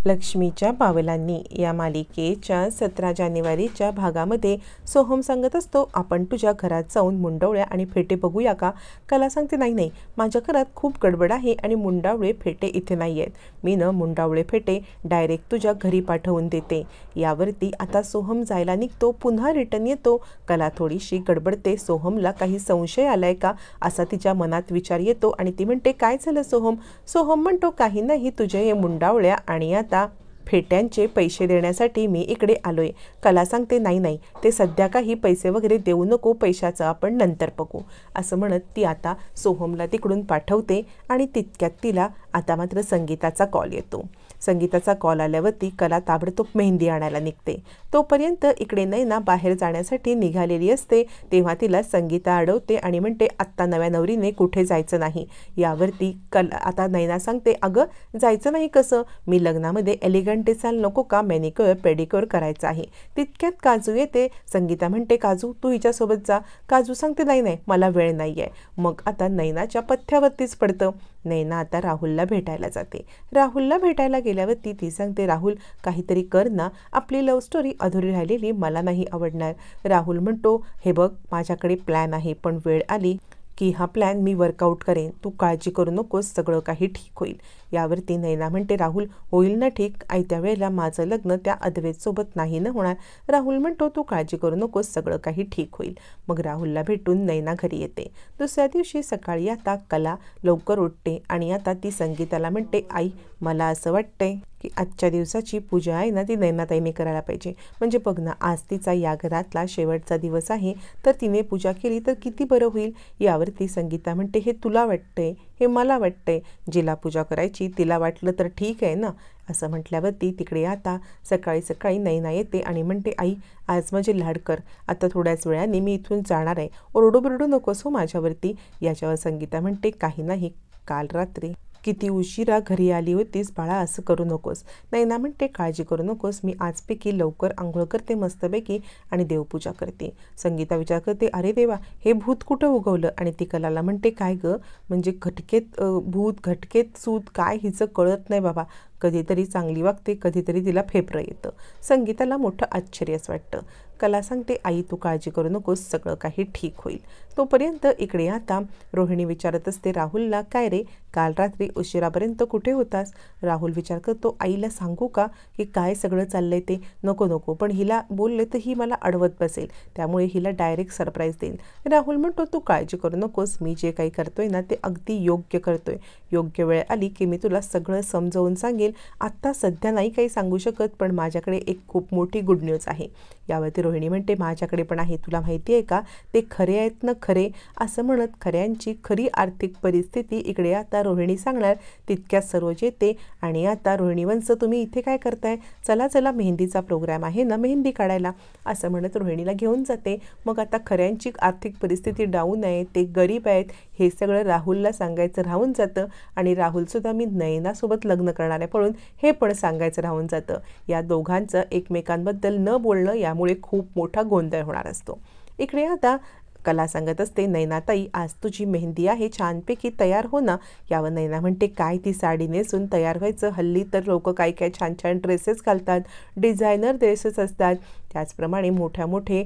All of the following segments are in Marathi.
लक्ष्मीच्या पावलांनी या मालिकेच्या 17 जानेवारीच्या भागामध्ये सोहम सांगत असतो, आपण तुझ्या घरात जाऊन मुंडवळ्या आणि फेटे बघूया का? कला सांगते, नाही, माझ्या घरात खूप गडबड आहे आणि मुंडावळे फेटे इथे नाही आहेत. मी मुंडावळे फेटे डायरेक्ट तुझ्या घरी पाठवून देते. यावरती आता सोहम जायला निघतो, पुन्हा रिटर्न येतो. कला थोडीशी गडबडते. सोहमला काही संशय आलाय का असा तिच्या मनात विचार येतो आणि ती म्हणते, काय झालं सोहम? सोहम म्हणतो, काही नाही, तुझ्या हे मुंडावळ्या आणि आता फेट्यांचे पैसे देण्यासाठी मी इकडे आलोय. कला सांगते, नाही, ते सध्या काही पैसे वगैरे देऊ नको, पैशाचं आपण नंतर बघू. असं म्हणत ती आता सोहमला तिकडून पाठवते आणि तितक्यात तिला आता मात्र संगीताचा कॉल येतो. संगीताचा कॉल आल्यावरती कला ताबडतोब मेहंदी आणायला निघते. तोपर्यंत इकडे नैना बाहेर जाण्यासाठी निघालेली असते. तेव्हा तिला संगीता अडवते आणि म्हणते, आत्ता नव्या नवरीने कुठे जायचं नाही. यावरती आता नैना सांगते, अगं जायचं नाही कसं? मी लग्नामध्ये एलिगंट दिसायला नको का? मॅनिक्युअर पेडिक्युअर करायचं आहे. तितक्यात काजू येते. संगीता म्हणते, काजू तू हिच्यासोबत जा. काजू सांगते, नाही, मला वेळ नाही आहे. मग आता नैनाच्या पथ्यावरतीच पडतं. नैना आता राहुलला भेटायला जाते. राहुलला भेटायला गेल्यावरती ती सांगते, राहुल काहीतरी कर ना, आपली लव्ह स्टोरी अधुरी राहिलेली मला नाही आवडणार. राहुल म्हणतो, हे बघ, माझ्याकडे प्लॅन आहे, पण वेळ आली की हा प्लॅन मी वर्कआउट करेन. तू काळजी करू नकोस, सगळं काही ठीक होईल. यावरती नैना म्हणते, राहुल होईल ना ठीक? आयत्या वेळेला माझं लग्न त्या अद्वैतसोबत नाही ना होणार. राहुल म्हणतो, तू काळजी करू नकोस, सगळं काही ठीक होईल. मग राहुलला भेटून नैना घरी येते. दुसऱ्या दिवशी सकाळी आता कला लवकर उठते आणि आता ती संगीताला म्हणते, आई मला असं वाटतंय की आजच्या दिवसाची पूजा आहे ना ती नैनाताईने करायला पाहिजे. म्हणजे बघ ना, आज तिचा या घरातला शेवटचा दिवस आहे, तर तिने पूजा केली तर किती बरं होईल. यावरती संगीता म्हणते, हे तुला वाटतंय, हे मला वाटतंय, जिला पूजा करायची तिला वाटलं तर ठीक आहे ना. असं म्हटल्यावरती तिकडे आता सकाळी सकाळी नैना येते आणि म्हणते, आई आज माझे लाड कर, आता थोड्याच वेळाने मी इथून जाणार आहे, ओरडू नकोस हो माझ्यावरती. याच्यावर संगीता म्हणते, काही नाही, काल रात्री किती उशिरा घरी आली होतीस बाळा, असं करू नकोस. नैना म्हणते, काळजी करू नकोस, मी आजपैकी लवकर आंघोळ करते मस्तपैकी आणि देवपूजा करते. संगीता विचार करते, अरे देवा, हे भूत कुठं उगवलं? आणि ती कलाला म्हणते, काय गं, म्हणजे घटकेत भूत, घटकेत सूत, काय हिचं कळत नाही बाबा. कधीतरी चांगली वागते, कधीतरी तिला फेफरं येतं. संगीताला मोठं आश्चर्यच वाटतं. कला सांगते, आई तू काळजी करू नकोस, सगळं काही ठीक होईल. तोपर्यंत इकडे आता रोहिणी विचारत असते राहुलला, काय रे, काल रात्री उशिरापर्यंत कुठे होतास? राहुल विचार करतो, आईला सांगू का की काय सगळं चाललंय ते? नको, पण हिला बोलले तर ही मला अडवत बसेल, त्यामुळे हिला डायरेक्ट सरप्राईज देईल. राहुल म्हणतो, तू काळजी करू नकोस, मी जे काही करतोय ना ते अगदी योग्य करतोय. योग्य वेळ आली की मी तुला सगळं समजावून सांगेल. आत्ता सध्या नाही काही सांगू शकत, पण माझ्याकडे एक खूप मोठी गुड न्यूज आहे. यावरती रोहिणी म्हणते, माझ्याकडे पण आहे, तुला माहिती आहे का? ते खरे आहेत ना खरे. असं म्हणत खऱ्यांची खरी आर्थिक परिस्थिती इकडे आता रोहिणी सांगणार. तितक्यात सरोज येते आणि आता रोहिणी वंश, तुम्ही इथे काय करताय? चला मेहंदीचा प्रोग्राम आहे ना, मेहंदी काढायला. असं म्हणत रोहिणीला घेऊन जाते. मग आता खऱ्यांची आर्थिक परिस्थिती डाऊन आहे, ते गरीब आहेत, हे सगळं राहुलला सांगायचं राहून जातं आणि राहुलसुद्धा मी नैनासोबत लग्न करणार आहे पळून, हे पण सांगायचं राहून जातं. या दोघांचं एकमेकांबद्दल न बोलणं यामुळे खूप मोठा गोंधळ होणार असतो. इकडे आता कला सांगत असते, नैनाताई आज तुझी मेहंदी आहे, छानपैकी तयार हो ना. यावर नैना म्हणते, काय ती साडी नेसून तयार व्हायचं? हल्ली तर लोक काय छान छान ड्रेसेस घालतात, डिझायनर ड्रेसेस असतात, त्याचप्रमाणे मोठे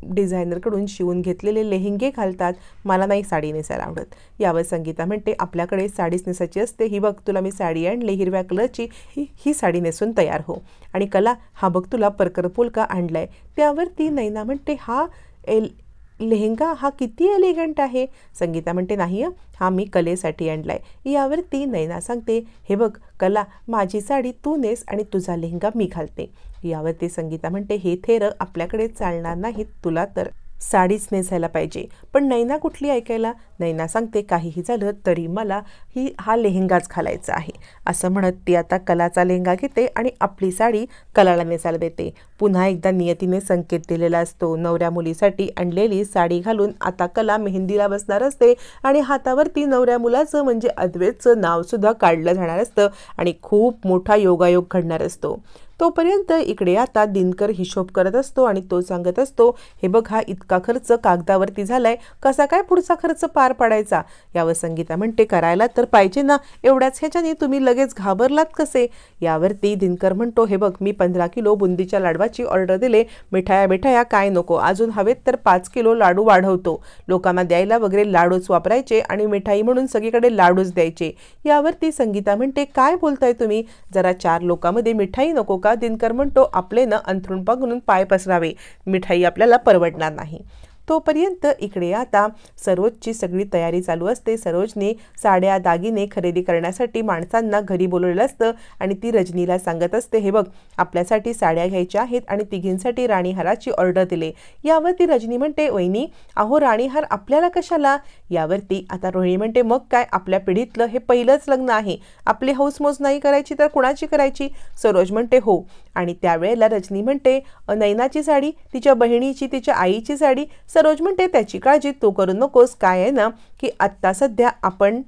डिझायनरकडून शिवून घेतलेले लेहेंगे घालतात, मला नाही साडी नेसायला आवडत. यावर संगीता म्हणते, आपल्याकडे साडीच नेसायची असते, ही बघ तुला मी साडी आणली हिरव्या कलरची, ही साडी नेसून तयार हो. आणि कला, हा बघ तुला परकर पोलका आणलाय. त्यावरती नैना म्हणते, हा लेहेंगा हा किती एलिगंट आहे. संगीता म्हणते, नाही हा मी कलेसाठी आणलाय. यावरती नैना सांगते, हे बघ कला, माझी साडी तू नेस आणि तुझा लेहेंगा मी घालते. यावरती संगीता म्हणते, हे थेर आपल्याकडे चालणार नाहीत, तुला तर साडीच नेसायला पाहिजे. पण नैना कुठली ऐकायला. नैना सांगते, काहीही झालं तरी मला हा लेहेंगाच घालायचा आहे. असं म्हणत ती आता कलाचा लेहेंगा घेते आणि आपली साडी कलाला नेसायला देते. पुन्हा एकदा नियतीने संकेत दिलेला असतो. नवऱ्या मुलीसाठी आणलेली साडी घालून आता कला मेहंदीला बसणार असते आणि हातावरती नवऱ्या मुलाचं म्हणजे अद्वैतचं नावसुद्धा काढलं जाणार असतं आणि खूप मोठा योगायोग घडणार असतो. तोपर्यंत इकडे आता दिनकर हिशोब करत असतो आणि तो सांगत असतो, हे बघ हा इतका खर्च कागदावरती झालाय, कसा काय पुढचा खर्च पार पाडायचा? यावर संगीता म्हणते, करायला तर पाहिजे ना, एवढ्याच ह्याच्याने तुम्ही लगेच घाबरलात कसे? यावरती दिनकर म्हणतो, हे बघ मी 15 किलो बुंदीच्या लाडवाची ऑर्डर दिले, मिठाया काय नको, अजून हवेत तर 5 किलो लाडू वाढवतो. लोकांना द्यायला वगैरे लाडूच वापरायचे आणि मिठाई म्हणून सगळीकडे लाडूच द्यायचे. यावरती संगीता म्हणते, काय बोलताय तुम्ही? जरा 4 लोकांमध्ये मिठाई नको का? दिनकर म्हणतो, आपले न अंथरूण पांघरून पाय पसरावे, मिठाई आपल्याला परवडणार नाही. तोपर्यंत इकडे आता सरोजची सगळी तयारी चालू असते. सरोजने साड्या दागिने खरेदी करण्यासाठी माणसांना घरी बोलवलेलं असतं आणि ती रजनीला सांगत असते, हे बघ आपल्यासाठी साड्या घ्यायच्या आहेत आणि तिघींसाठी राणीहाराची ऑर्डर दिले. यावरती रजनी म्हणते, वहिनी अहो राणीहार आपल्याला कशाला? यावरती आता रोहिणी म्हणते, मग काय आपल्या पिढीतलं हे पहिलंच लग्न आहे, आपली हौसमौज नाही करायची तर कुणाची करायची? सरोज म्हणते, हो. आणि त्यावेळेला रजनी म्हणते, नैनाची साडी, तिच्या बहिणीची, तिच्या आईची साडी. सरोज म्हणते, त्याची काळजी तू करू नकोस, काय आहे ना की आत्ता सध्या आपण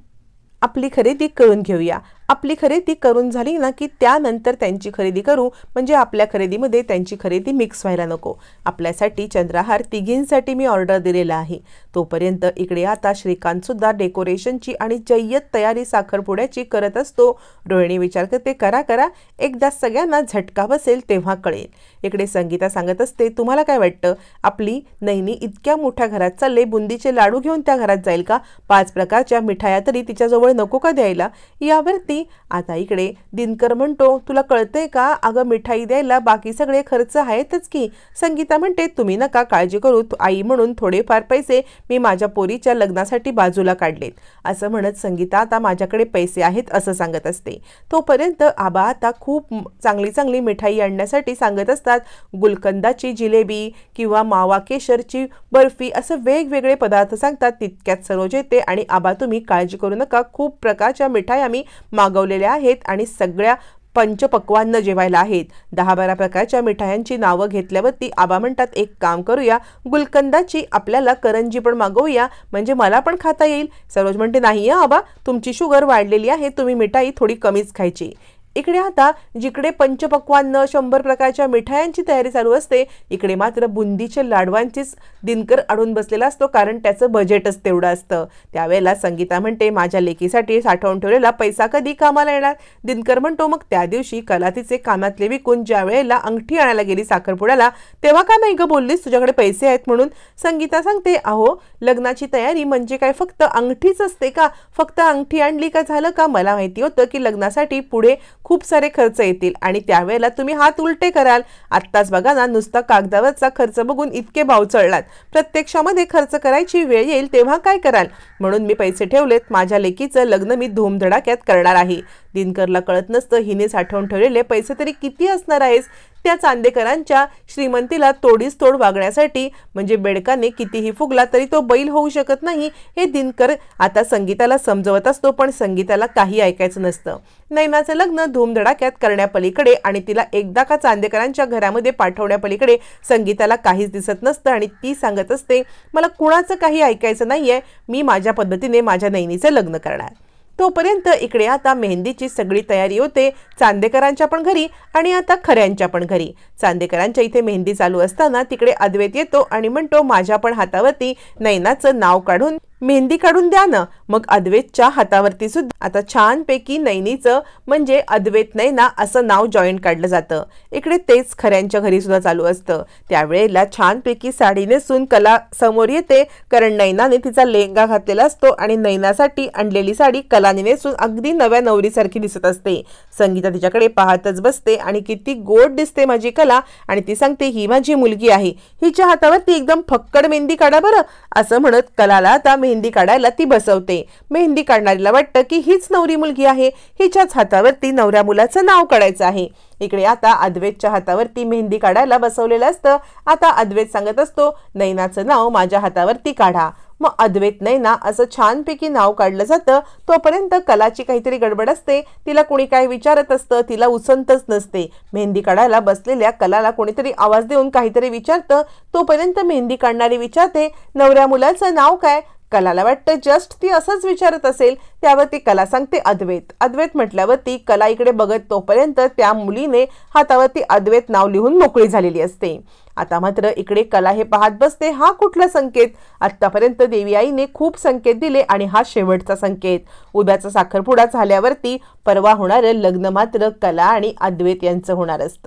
आपली खरेदी करून घेऊया. आपली खरेदी करून झाली ना की त्यानंतर त्यांची खरेदी करू, म्हणजे आपल्या खरेदीमध्ये त्यांची खरेदी मिक्स व्हायला नको. आपल्यासाठी चंद्रहार तिघींसाठी मी ऑर्डर दिलेला आहे. तोपर्यंत इकडे आता श्रीकांत सुद्धा डेकोरेशनची आणि जय्यत तयारी साखरपुड्याची करत असतो. रोहिणी विचार करते, करा एकदा सगळ्यांना झटका बसेल तेव्हा कळेल. इकडे संगीता सांगत असते, तुम्हाला काय वाटतं आपली नैनी इतक्या मोठ्या घरात चालले, बुंदीचे लाडू घेऊन त्या घरात जाईल का? 5 प्रकारच्या मिठाया तरी तिच्याजवळ नको का द्यायला? यावरती आता इकडे दिनकर म्हणतो, तुला कळतंय का? अगं मिठाई द्यायला बाकी सगळे खर्च आहेतच की. संगीता म्हणते, तुम्ही नका काळजी करू, आई म्हणून थोडेफार पैसे मी माझ्या पोरीच्या लग्नासाठी बाजूला काढलेत. असं म्हणत संगीता आता माझ्याकडे पैसे आहेत असं सांगत असते. तोपर्यंत आबा आता खूप चांगली मिठाई आणण्यासाठी सांगत असतात. गुलकंदाची जिलेबी किंवा मावा केशरची बर्फी असं वेगवेगळे पदार्थ सांगतात. तितक्यात सरोज येते आणि आबा तुम्ही काळजी करू नका, खूप प्रकारच्या मिठाई आम्ही मागवलेल्या आहेत आणि सगळ्या पंचपक्वान्न जेवायला आहेत. 10-12 प्रकारच्या मिठायांची नावं घेतल्यावरती आबा म्हणतात, एक काम करूया, गुलकंदाची आपल्याला करंजी पण मागवूया, म्हणजे मला पण खाता येईल. सरोज म्हणते, नाही आबा तुमची शुगर वाढलेली आहे, तुम्ही मिठाई थोडी कमीच खायची. इकडे आता जिकडे पंचपक्वान्न 100 प्रकारच्या मिठायांची तयारी चालू असते, इकडे मात्र बुंदीचे लाडवांचीच दिनकर अडून बसलेला असतो, कारण त्याचं बजेटच तेवढं असतं. त्यावेळेला संगीता म्हणते, माझ्या लेकीसाठी साठवून ठेवलेला पैसा कधी कामाला येणार? दिनकर म्हणतो, मग त्या दिवशी कला तिचे कानातले विकून ज्या वेळेला अंगठी आणायला गेली साखरपुड्याला, तेव्हा का नाही ग बोललीस तुझ्याकडे पैसे आहेत म्हणून? संगीता सांगते, अहो लग्नाची तयारी म्हणजे काय फक्त अंगठीच असते का? फक्त अंगठी आणली का झालं का? मला माहिती होतं की लग्नासाठी पुढे खूप सारे खर्च येतील आणि त्यावेळेला तुम्ही हात उलटे कराल. आत्ताच बघा ना, नुसता कागदावरचा खर्च बघून इतके भाव चढलात, प्रत्यक्षामध्ये खर्च करायची वेळ येईल तेव्हा काय कराल? म्हणून मी पैसे ठेवलेत, माझ्या लेकीचं लग्न मी धूमधडाक्यात करणार आहे. दिनकरला कळत नसतं हिने साठवून ठेवलेले पैसे तरी किती असणार आहेस. त्या चांदेकरांच्या श्रीमंतीला तोडीस तोड वागण्यासाठी, म्हणजे बेडकाने कितीही फुगला तरी तो बैल होऊ शकत नाही, हे दिनकर आता संगीताला समजवत असतो. पण संगीताला काही ऐकायचं नसतं. नैनाचं लग्न धूमधडाक्यात करण्यापलीकडे आणि तिला एकदा का चांदेकरांच्या घरामध्ये पाठवण्यापलीकडे संगीताला काहीच दिसत नसतं आणि ती सांगत असते, मला कुणाचं काही ऐकायचं नाहीये, मी माझ्या पद्धतीने माझ्या नैनीचं लग्न करणार. तोपर्यंत इकडे आता मेहंदीची सगळी तयारी होते, चांदेकरांच्या पण घरी आणि आता खऱ्यांच्या पण घरी. चांदेकरांच्या इथे मेहंदी चालू असताना तिकडे अद्वैत येतो आणि म्हणतो, माझ्या पण हातावरती नैनाचं नाव काढून मेहंदी काढून द्या ना. मग अद्वैतच्या हातावरती सुद्धा आता छानपैकी नैनीचं म्हणजे अद्वैत नैना असं नाव जॉईंट काढलं जातं. इकडे तेच खऱ्यांच्या घरी सुद्धा चालू असतं. त्यावेळेला छानपैकी साडी नेसून कला समोर येते, कारण नैनाने तिचा लेहंगा घातलेला असतो आणि नैनासाठी आणलेली साडी कलाने नेसून अगदी नव्या नवरीसारखी दिसत असते. संगीता तिच्याकडे पाहतच बसते आणि किती गोड दिसते माझी कला, आणि ती सांगते, ही माझी मुलगी आहे, हिच्या हातावरती एकदम फक्कड मेहंदी काढा बरं. असं म्हणत कलाला आता मेहंदी काढायला ती बसवते. मेहंदी काढणारीला वाटतं की हीच नवरी मुलगी आहे, हिच्याच हातावरती नवऱ्या मुलाचं नाव काढायचं आहे. इकडे आता अद्वैतच्या हातावरती मेहंदी काढायला बसवलेलं असतं. आता अद्वैत सांगत असतो, नैनाचं नाव माझ्या हातावरती काढा. मग अद्वैत नैना असं छानपैकी नाव काढलं जातं. तोपर्यंत कलाची काहीतरी गडबड असते, तिला कोणी काय विचारत असतं, तिला उसंतच नसते. मेहंदी काढायला बसलेल्या कलाला कोणीतरी आवाज देऊन काहीतरी विचारतं. तोपर्यंत मेहंदी काढणारी विचारते, नवऱ्या मुलाचं नाव काय? कलाला वाटतं जस्ट ती असंच विचारत असेल, त्यावरती कला सांगते अद्वैत. अद्वैत म्हटल्यावरती कला इकडे बघत तोपर्यंत त्या मुलीने हातावरती अद्वैत नाव लिहून मोकळी झालेली असते. आता मात्र इकडे कला हे पाहत बसते, हा कुठला संकेत? आतापर्यंत देवी आईने खूप संकेत दिले आणि हा शेवटचा संकेत. उद्याचा साखरपुडा झाल्यावरती परवा होणारं लग्न मात्र कला आणि अद्वैत यांचं होणार असतं.